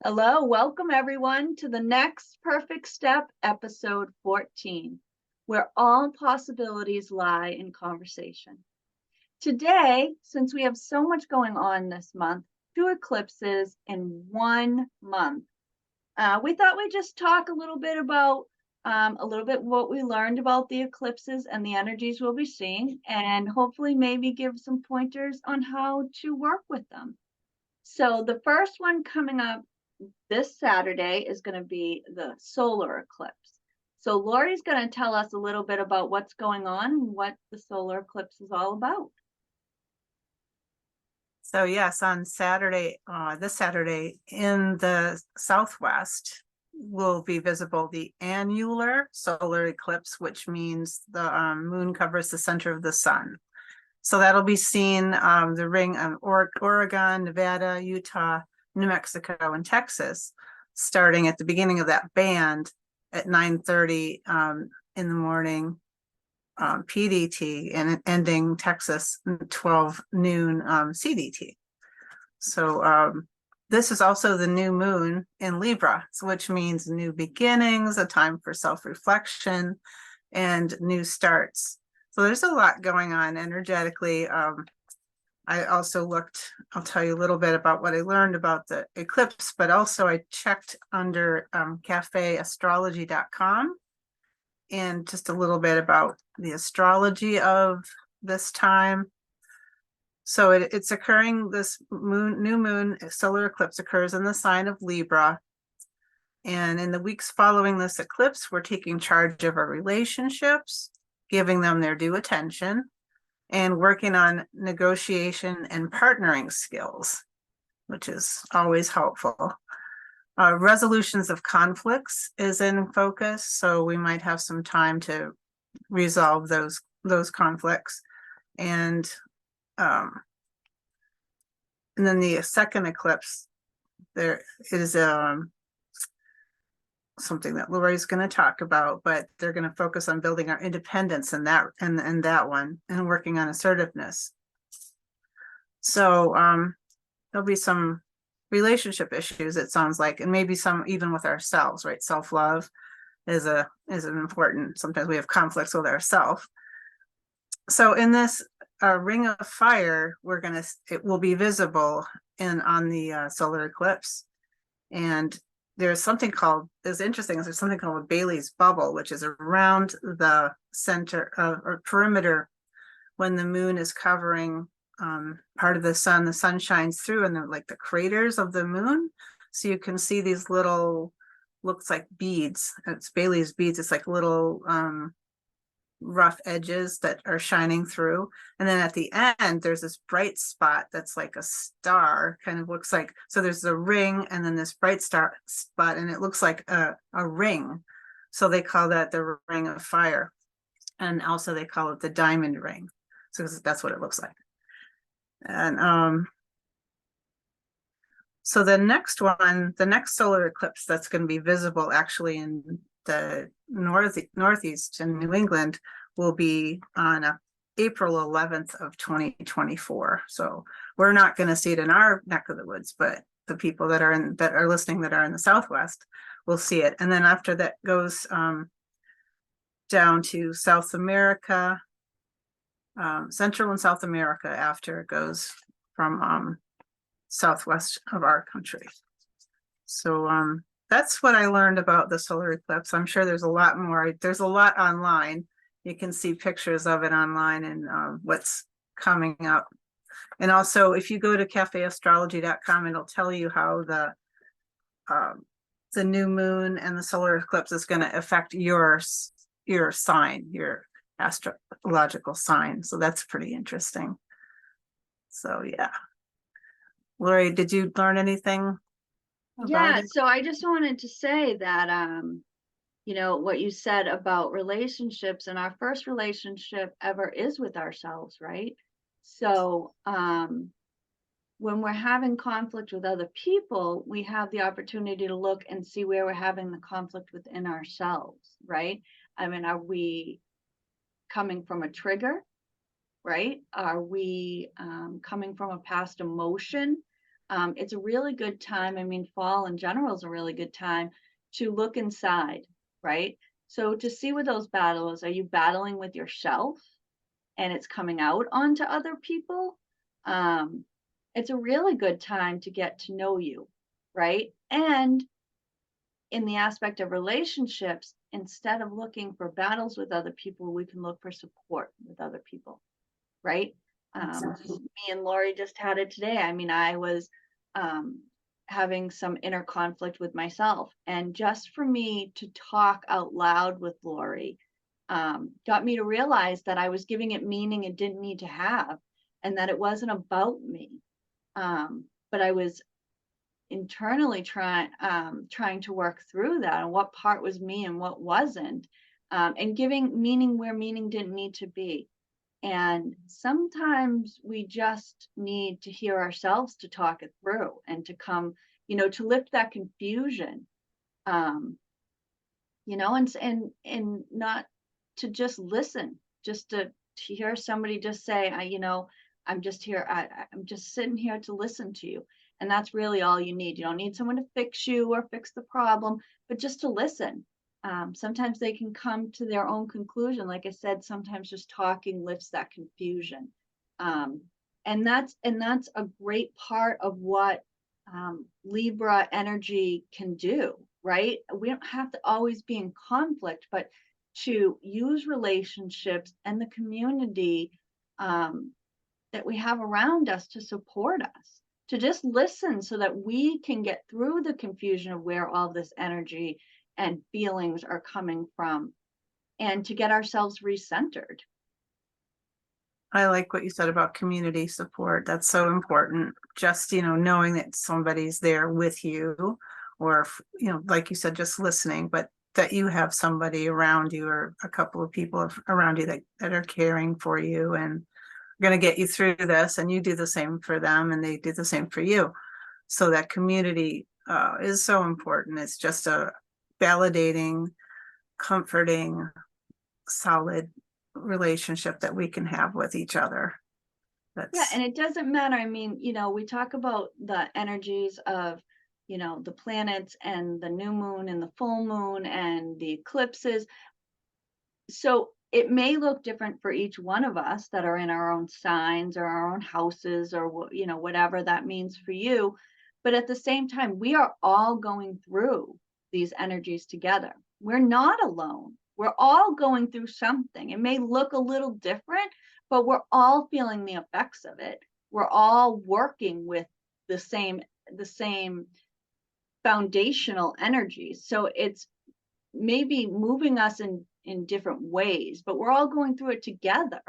Hello, welcome everyone to the Next Perfect Step, episode 14, where all possibilities lie in conversation. Today, since we have so much going on this month, 2 eclipses in 1 month, we thought we'd just talk a little bit about what we learned about the eclipses and the energies we'll be seeing, and hopefully maybe give some pointers on how to work with them. So the first one coming up this Saturday is going to be the solar eclipse. So Lori's going to tell us a little bit about what's going on and what the solar eclipse is all about. So yes, on Saturday, this Saturday in the southwest will be visible the annular solar eclipse, which means the moon covers the center of the sun. So that'll be seen the ring of Oregon, Nevada, Utah, New Mexico, and Texas, starting at the beginning of that band at 9:30 in the morning PDT and ending Texas 12 noon CDT. So this is also the new moon in Libra, which means new beginnings, a time for self-reflection and new starts. So there's a lot going on energetically. I also I'll tell you a little bit about what I learned about the eclipse, but also I checked under cafeastrology.com and just a little bit about the astrology of this time. So it's occurring, this new moon solar eclipse occurs in the sign of Libra. And in the weeks following this eclipse, we're taking charge of our relationships, giving them their due attention, and working on negotiation and partnering skills, which is always helpful. Resolutions of conflicts is in focus, so we might have some time to resolve those conflicts. And then the second eclipse, there is something that Lori's going to talk about, but they're going to focus on building our independence in that one and working on assertiveness. So there'll be some relationship issues, it sounds like, and maybe some even with ourselves, right? Self-love is an important, sometimes we have conflicts with ourselves. So in this ring of fire, it will be visible on the solar eclipse. And there's something called a Bailey's bubble, which is around the center or perimeter when the moon is covering part of the sun shines through, and like the craters of the moon. So you can see these little, looks like beads. It's Bailey's beads. It's like little rough edges that are shining through. And then at the end, there's this bright spot that's like a star, kind of looks like, so there's a ring and then this bright star spot, and it looks like a ring. So they call that the ring of fire. And also they call it the diamond ring. So that's what it looks like. And so the next solar eclipse that's going to be visible actually in the northeast in New England will be on April 11th of 2024. So we're not going to see it in our neck of the woods, but the people that are listening that are in the Southwest will see it. And then after that goes down to South America, Central and South America, after it goes from southwest of our country. So that's what I learned about the solar eclipse. I'm sure there's a lot more. There's a lot online. You can see pictures of it online and what's coming up. And also, if you go to cafeastrology.com, it'll tell you how the new moon and the solar eclipse is going to affect your sign, your astrological sign. So that's pretty interesting. So yeah. Lori, did you learn anything? Yeah, so I just wanted to say that what you said about relationships, and our first relationship ever is with ourselves, right? So when we're having conflict with other people, we have the opportunity to look and see where we're having the conflict within ourselves, right? I mean, are we coming from a trigger, right? Are we coming from a past emotion? it's a really good time. I mean, fall in general is a really good time to look inside, right? So to see what those battles, are you battling with yourself and it's coming out onto other people? Um, it's a really good time to get to know you, right? And in the aspect of relationships, instead of looking for battles with other people, we can look for support with other people, right? Exactly. Me and Lori just had it today. I mean, I was um, having some inner conflict with myself, and just for me to talk out loud with Lori got me to realize that I was giving it meaning it didn't need to have, and that it wasn't about me. But I was internally trying to work through that and what part was me and what wasn't, and giving meaning where meaning didn't need to be. And sometimes we just need to hear ourselves to talk it through and to come, to lift that confusion, um, and not to just listen, just to hear somebody just say, I'm just here, I'm just sitting here to listen to you. And that's really all you need. You don't need someone to fix you or fix the problem, but just to listen. Sometimes they can come to their own conclusion. Like I said, sometimes just talking lifts that confusion. Um, and that's a great part of what Libra energy can do, right? We don't have to always be in conflict, but to use relationships and the community um, that we have around us to support us, to just listen so that we can get through the confusion of where all this energy and feelings are coming from, and to get ourselves recentered. I like what you said about community support. That's so important. Just, knowing that somebody's there with you, or, like you said, just listening, but that you have somebody around you or a couple of people around you that are caring for you and going to get you through this, and you do the same for them and they do the same for you. So that community is so important. It's just a validating, comforting, solid relationship that we can have with each other. Yeah, That's and it doesn't matter. I mean, we talk about the energies of, the planets and the new moon and the full moon and the eclipses. So it may look different for each one of us that are in our own signs or our own houses, or whatever that means for you. But at the same time, we are all going through these energies together. We're not alone. We're all going through something. It may look a little different, but we're all feeling the effects of it. We're all working with the same foundational energies. So it's maybe moving us in different ways, but we're all going through it together,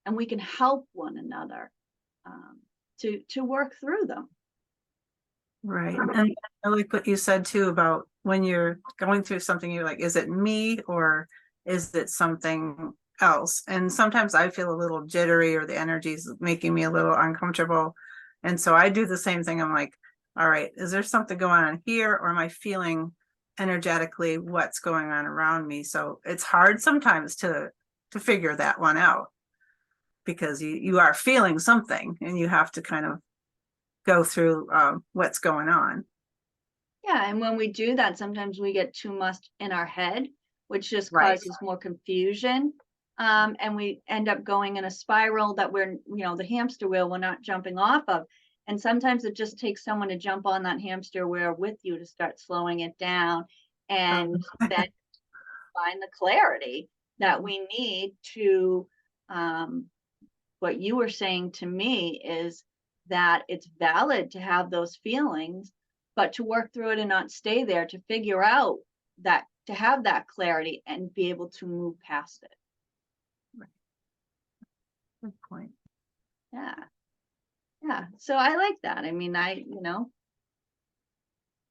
and we can help one another to work through them. right. And I like what you said too about when you're going through something, you're like, is it me or is it something else? And sometimes I feel a little jittery or the energy is making me a little uncomfortable. And so I do the same thing. I'm like, all right, is there something going on here, or am I feeling energetically what's going on around me? So it's hard sometimes to figure that one out, because you are feeling something and you have to kind of go through what's going on. Yeah, and when we do that, sometimes we get too much in our head, which just Right. causes more confusion. And we end up going in a spiral that the hamster wheel we're not jumping off of. And sometimes it just takes someone to jump on that hamster wheel with you to start slowing it down, and then find the clarity that we need to. What you were saying to me is that it's valid to have those feelings, but to work through it and not stay there, to figure out that, to have that clarity and be able to move past it. Good point. Yeah. Yeah. So I like that. I mean,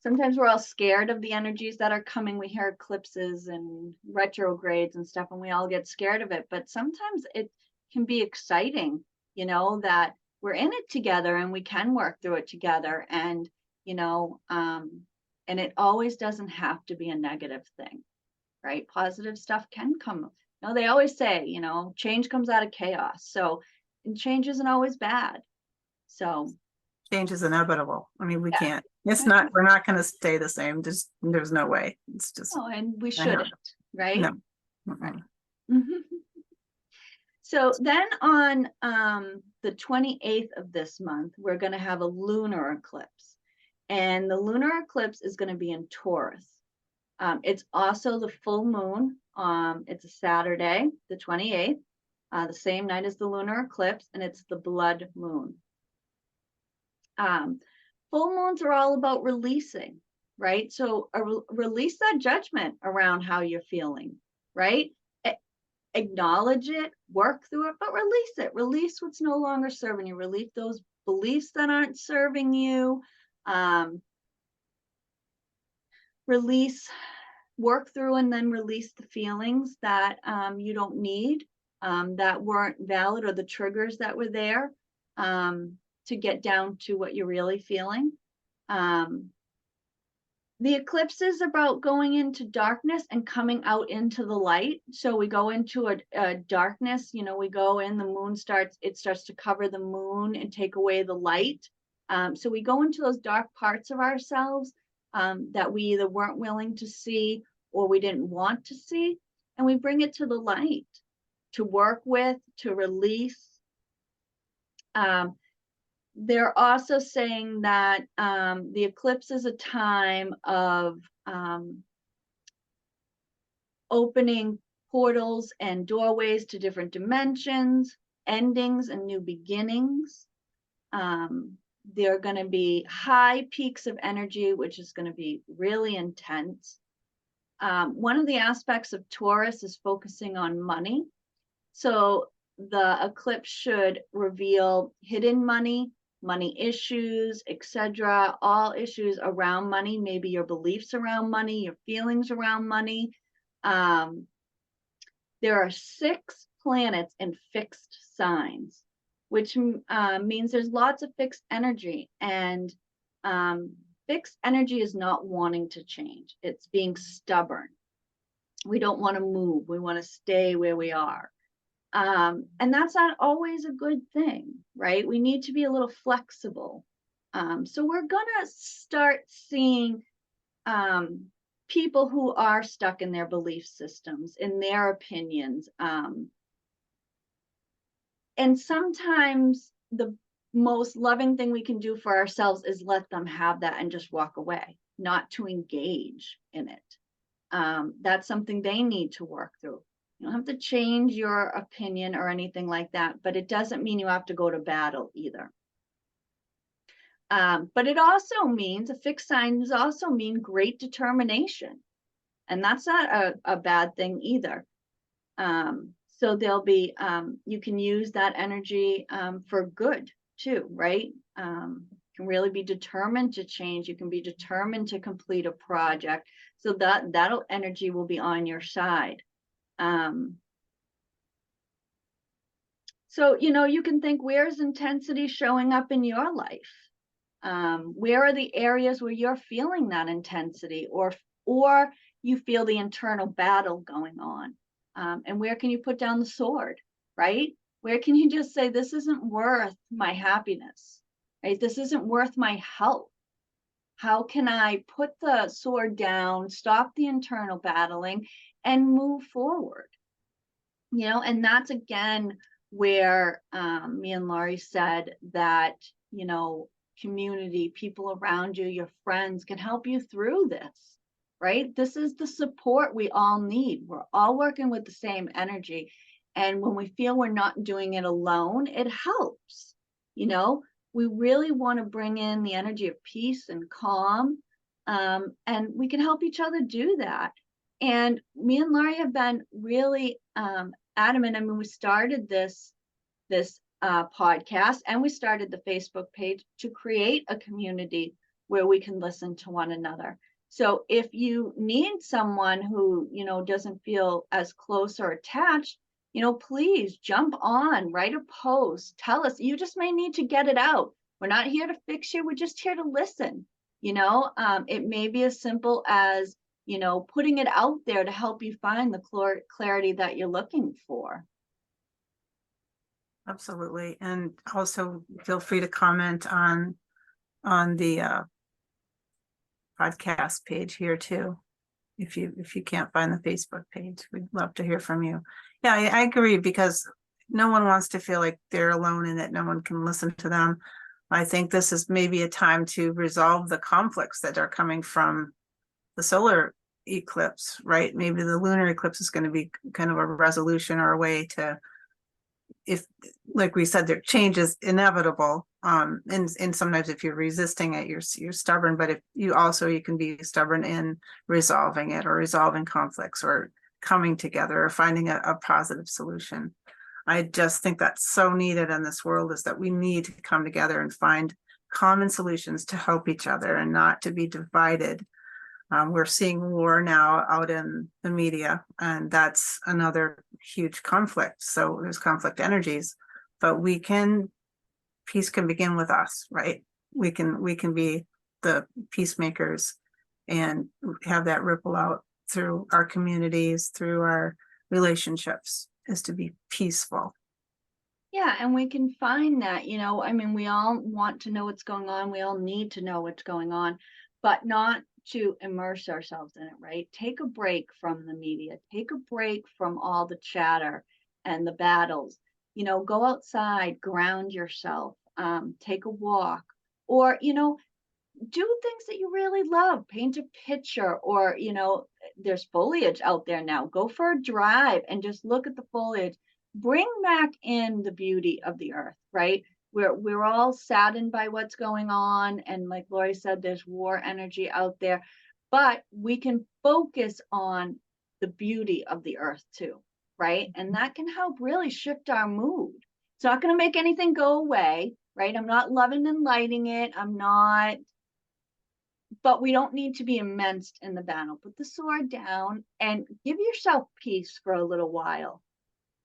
sometimes we're all scared of the energies that are coming. We hear eclipses and retrogrades and stuff, and we all get scared of it. But sometimes it can be exciting, that we're in it together and we can work through it together. And it always doesn't have to be a negative thing, right? Positive stuff can come. They always say, change comes out of chaos. So, and change isn't always bad. So, change is inevitable. I mean, we Yeah. can't, we're not going to stay the same. There's no way. It's just, Oh, and we I know. shouldn't, right? No. Right. So then on the 28th of this month, we're going to have a lunar eclipse. And the lunar eclipse is going to be in Taurus. It's also the full moon. It's a Saturday, the 28th, the same night as the lunar eclipse, and it's the blood moon. Full moons are all about releasing, right? So release that judgment around how you're feeling, right? Acknowledge it, work through it, but release it. Release what's no longer serving you. Release those beliefs that aren't serving you. Release, work through, and then release the feelings that you don't need, that weren't valid, or the triggers that were there, to get down to what you're really feeling. The eclipse is about going into darkness and coming out into the light. So we go into a darkness, we go in, the moon starts to cover the moon and take away the light. So we go into those dark parts of ourselves that we either weren't willing to see or we didn't want to see, and we bring it to the light to work with, to release. They're also saying that the eclipse is a time of opening portals and doorways to different dimensions, endings and new beginnings. There are going to be high peaks of energy, which is going to be really intense. One of the aspects of Taurus is focusing on money. So the eclipse should reveal hidden money issues, etc., all issues around money, maybe your beliefs around money, your feelings around money. There are 6 planets in fixed signs, which means there's lots of fixed energy, and fixed energy is not wanting to change. It's being stubborn. We don't want to move. We want to stay where we are. And that's not always a good thing, right? We need to be a little flexible. So we're going to start seeing people who are stuck in their belief systems, in their opinions. And sometimes the most loving thing we can do for ourselves is let them have that and just walk away, not to engage in it. That's something they need to work through. You don't have to change your opinion or anything like that, but it doesn't mean you have to go to battle either. But it also means, a fixed signs also mean great determination. And that's not a bad thing either. So there'll be, you can use that energy for good too, right? You can really be determined to change. You can be determined to complete a project. So that energy will be on your side. So, you can think, where's intensity showing up in your life? Where are the areas where you're feeling that intensity, or you feel the internal battle going on? And where can you put down the sword, right? Where can you just say, this isn't worth my happiness, right? This isn't worth my health. How can I put the sword down, stop the internal battling, and move forward? And that's again where me and Laurie said that, community, people around you, your friends can help you through this, right? This is the support we all need. We're all working with the same energy. And when we feel we're not doing it alone, it helps. We really want to bring in the energy of peace and calm, and we can help each other do that. And me and Laurie have been really adamant. I mean, we started this podcast, and we started the Facebook page to create a community where we can listen to one another. So if you need someone who, doesn't feel as close or attached, please jump on, write a post, tell us. You just may need to get it out. We're not here to fix you. We're just here to listen. It may be as simple as, putting it out there to help you find the clarity that you're looking for. Absolutely. And also feel free to comment on on the podcast page here too. If you can't find the Facebook page, we'd love to hear from you. Yeah, I agree, because no one wants to feel like they're alone in it. No one can listen to them. I think this is maybe a time to resolve the conflicts that are coming from the solar eclipse, right? Maybe the lunar eclipse is going to be kind of a resolution or a way to, if, like we said, there change is inevitable. And sometimes if you're resisting it, you're stubborn, but if you also, you can be stubborn in resolving it, or resolving conflicts, or coming together, or finding a positive solution. I just think that's so needed in this world, is that we need to come together and find common solutions to help each other and not to be divided. We're seeing war now out in the media, and that's another huge conflict. So there's conflict energies, but peace can begin with us, right? We can be the peacemakers and have that ripple out through our communities, through our relationships, is to be peaceful. Yeah, and we can find that, I mean, we all want to know what's going on. We all need to know what's going on, but not to immerse ourselves in it, right? Take a break from the media, take a break from all the chatter and the battles. Go outside, ground yourself, take a walk, or, do things that you really love. Paint a picture, or, there's foliage out there now. Go for a drive and just look at the foliage. Bring back in the beauty of the earth, right? We're all saddened by what's going on. And like Lori said, there's war energy out there, but we can focus on the beauty of the earth too, right? And that can help really shift our mood. It's not going to make anything go away, right? I'm not loving and lighting it. I'm not, but we don't need to be immersed in the battle. Put the sword down and give yourself peace for a little while.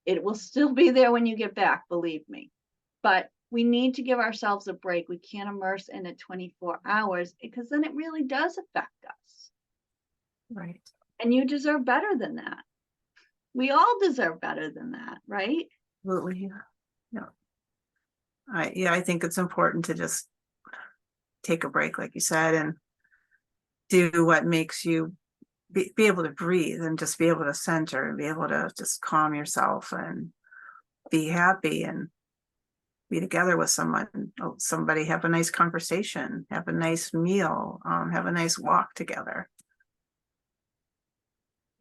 It will still be there when you get back, believe me. But we need to give ourselves a break. We can't immerse in it 24 hours, because then it really does affect us. Right. And you deserve better than that. We all deserve better than that, right? Absolutely. Yeah. I think it's important to just take a break, like you said, and do what makes you be able to breathe, and just be able to center, and be able to just calm yourself and be happy and be together with somebody, have a nice conversation, have a nice meal, have a nice walk together.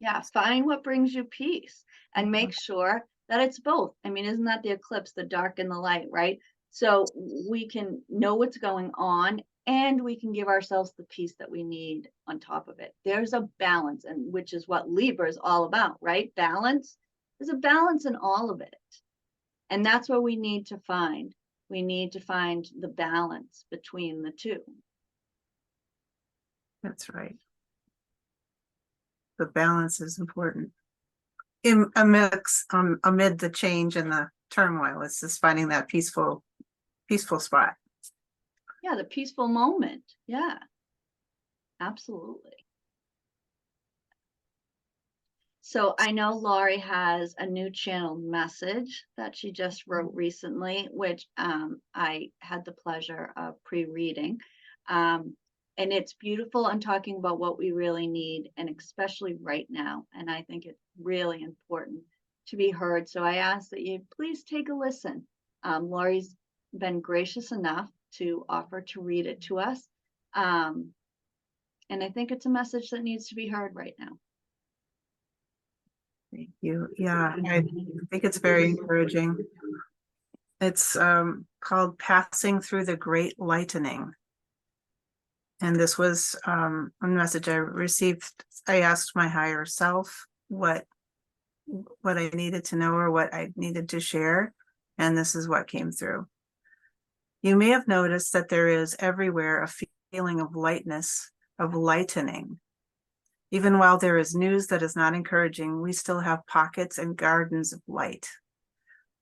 Yeah, find what brings you peace and make sure that it's both. I mean, isn't that the eclipse, the dark and the light, right? So we can know what's going on, and we can give ourselves the peace that we need on top of it. There's a balance, and which is what Libra is all about, right? Balance. There's a balance in all of it. And that's what we need to find. We need to find the balance between the two. That's right. The balance is important. Amid the change and the turmoil, it's just finding that peaceful spot. Yeah, the peaceful moment. Yeah, absolutely. So I know Laurie has a new channeled message that she just wrote recently, which I had the pleasure of pre-reading. And it's beautiful and talking about what we really need, and especially right now. And I think it's really important to be heard. So I ask that you please take a listen. Laurie's been gracious enough to offer to read it to us. And I think it's a message that needs to be heard right now. Thank you. Yeah, I think it's very encouraging. It's called Passing Through the Great Lightening. And this was a message I received. I asked my higher self what I needed to know, or what I needed to share. And this is what came through. You may have noticed that there is everywhere a feeling of lightness, of lightening. Even while there is news that is not encouraging, we still have pockets and gardens of light.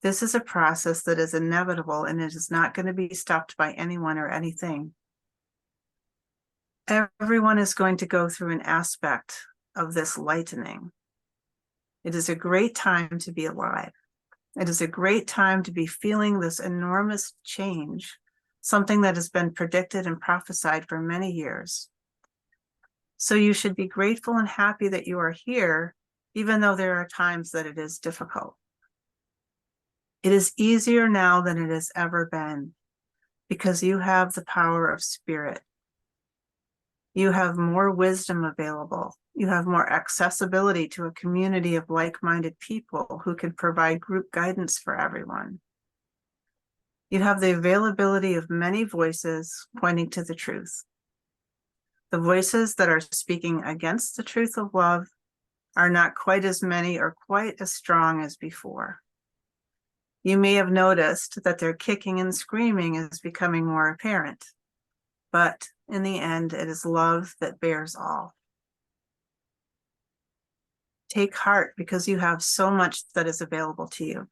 This is a process that is inevitable, and it is not going to be stopped by anyone or anything. Everyone is going to go through an aspect of this lightening. It is a great time to be alive. It is a great time to be feeling this enormous change, something that has been predicted and prophesied for many years. So you should be grateful and happy that you are here, even though there are times that it is difficult. It is easier now than it has ever been because you have the power of spirit. You have more wisdom available. You have more accessibility to a community of like-minded people who can provide group guidance for everyone. You have the availability of many voices pointing to the truth. The voices that are speaking against the truth of love are not quite as many or quite as strong as before. You may have noticed that their kicking and screaming is becoming more apparent, but in the end, it is love that bears all. Take heart because you have so much that is available to you.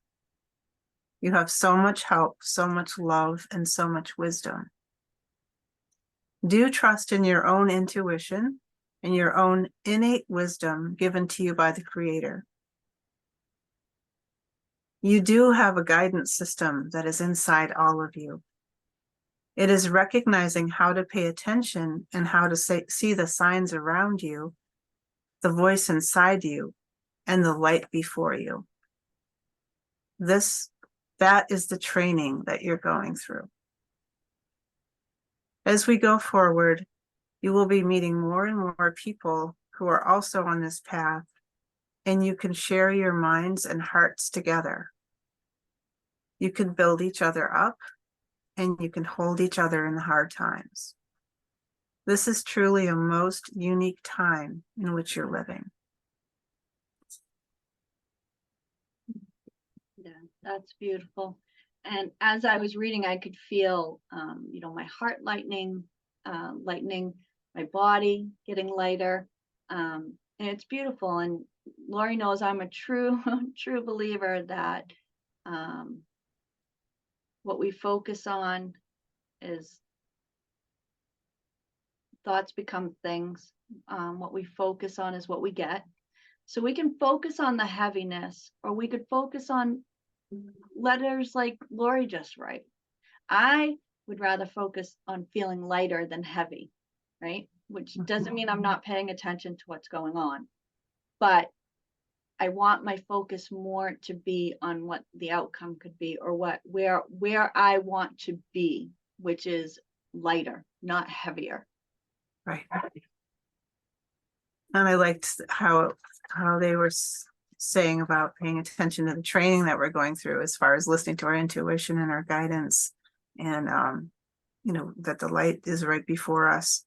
You have so much help, so much love, and so much wisdom. Do trust in your own intuition and your own innate wisdom given to you by the Creator. You do have a guidance system that is inside all of you. It is recognizing how to pay attention and how to see the signs around you, the voice inside you, and the light before you. That is the training that you're going through. As we go forward, you will be meeting more and more people who are also on this path, and you can share your minds and hearts together. You can build each other up, and you can hold each other in the hard times. This is truly a most unique time in which you're living. Yeah, that's beautiful. And as I was reading, I could feel, my heart lightening, my body getting lighter. And it's beautiful. And Lori knows I'm a true, true believer that what we focus on is thoughts become things. What we focus on is what we get. So we can focus on the heaviness, or we could focus on letters like Lori just wrote. I would rather focus on feeling lighter than heavy, right? Which doesn't mean I'm not paying attention to what's going on, but I want my focus more to be on what the outcome could be, or where I want to be, which is lighter, not heavier. Right. And I liked how they were saying about paying attention to the training that we're going through as far as listening to our intuition and our guidance, and that the light is right before us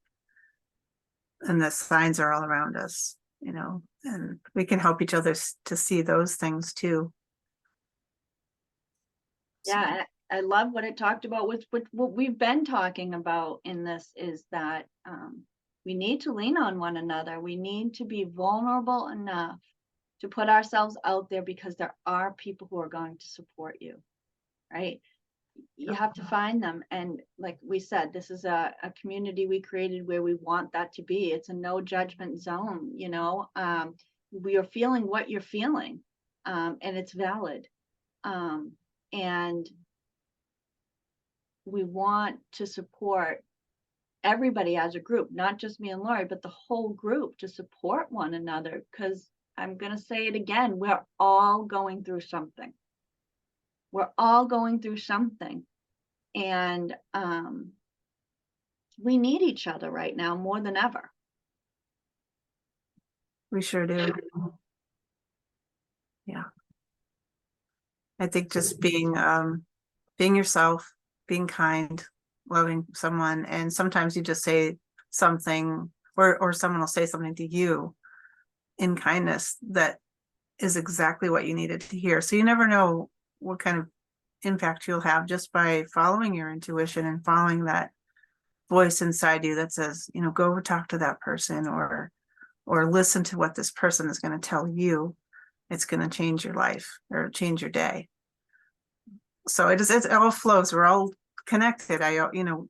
and the signs are all around us, and we can help each other to see those things too. Yeah, I love what it talked about with what we've been talking about in this, is that we need to lean on one another. We need to be vulnerable enough to put ourselves out there, because there are people who are going to support you, right? You have to find them. And like we said, this is a community we created where we want that to be. It's a no judgment zone, we are feeling what you're feeling, and it's valid. And we want to support everybody as a group, not just me and Lori, but the whole group, to support one another, because I'm going to say it again, we're all going through something. We're all going through something. And we need each other right now more than ever. We sure do. Yeah. I think just being yourself, being kind, loving someone, and sometimes you just say something, or someone will say something to you in kindness that is exactly what you needed to hear. So you never know what kind of impact you'll have just by following your intuition and following that voice inside you that says, go talk to that person, or listen to what this person is going to tell you. It's going to change your life or change your day. So it all flows. We're all connected.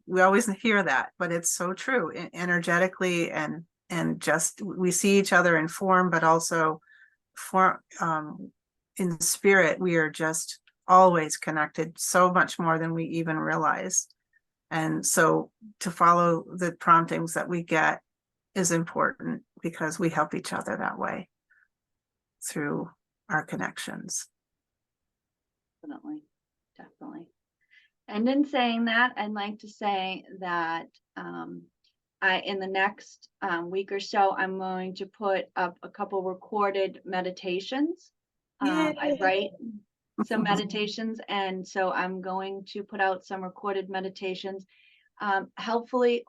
We always hear that, but it's so true, energetically, and just we see each other in form, but also in spirit. We are just always connected, so much more than we even realize. And so to follow the promptings that we get is important because we help each other that way through our connections. Definitely, definitely. And in saying that, I'd like to say that in the next week or so, I'm going to put up a couple recorded meditations. I write some meditations, and so I'm going to put out some recorded meditations, hopefully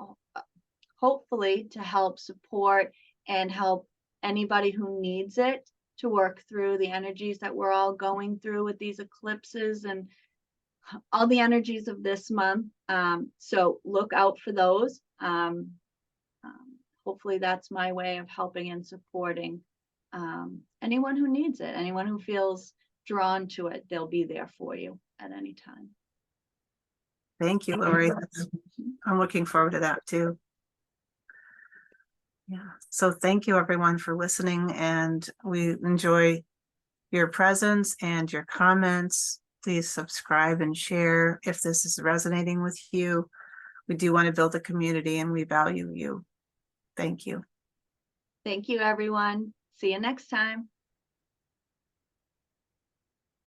to help support and help anybody who needs it to work through the energies that we're all going through with these eclipses and all the energies of this month. So look out for those. Hopefully that's my way of helping and supporting anyone who needs it, anyone who feels drawn to it. They'll be there for you at any time. Thank you, Lori. I'm looking forward to that too. Yeah. So thank you everyone for listening, and we enjoy your presence and your comments. Please subscribe and share if this is resonating with you. We do want to build a community and we value you. Thank you. Thank you, everyone. See you next time.